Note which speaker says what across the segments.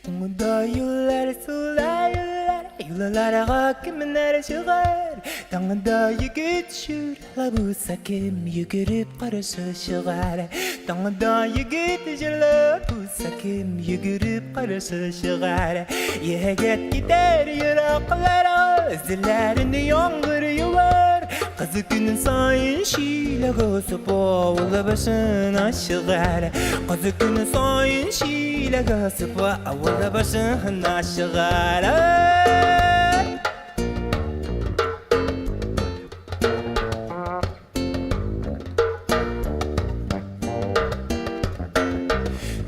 Speaker 1: Tongda yıllar sular yıllara kimler çıkar Tongda yigit şur labusa kim yugurip karşı çıkar Tongda yigit şur labusa kim yugurip karşı çıkar Yigit gider yıraklara zillerini yağmur yuvar Kızı günün sayın şiyle sıpa başına çıkar Kızı günün sayın şiyle sıpa başına çıkar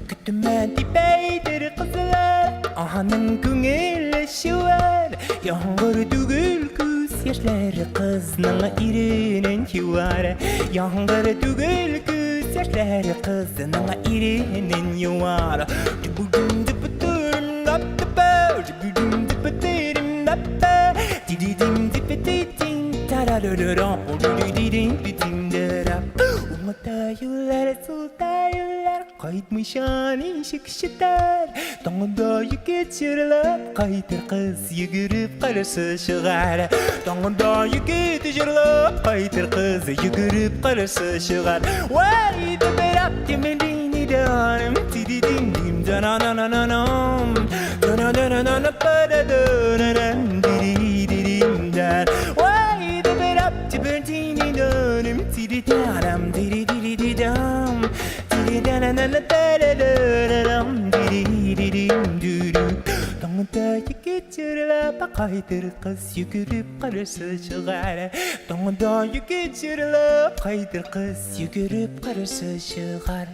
Speaker 1: Kütümen dipeydir kızlar Ahanın güngeleşi var Yağmur dügül küs yaşları kızının irinin yuvar Yağmur dügül küs yaşları kızının irinin yuvar Dibudum dibudurum laptapa Dibudum dibudurum lapta Dididim dibididim tararırım Dididim dididim darap Umata yıllar sultan yıllar Kayıtmışan ışık şıtar Tongda yigit şırlap Kayıtır kız yugurip karşı çıkar Tongda yigit şırlap Kayıtır kız yugurip karşı çıkar Vay da berap dimedini danım Tididim dim dananananam Danananana padadananan Dididim dan Vay da berap dimedini danım Tididaram dididididam Tongda yigit şırlap Kayıtır kız yugurip karşı çıkar Tongda yigit şırlap Kayıtır kız yugurip karşı çıkar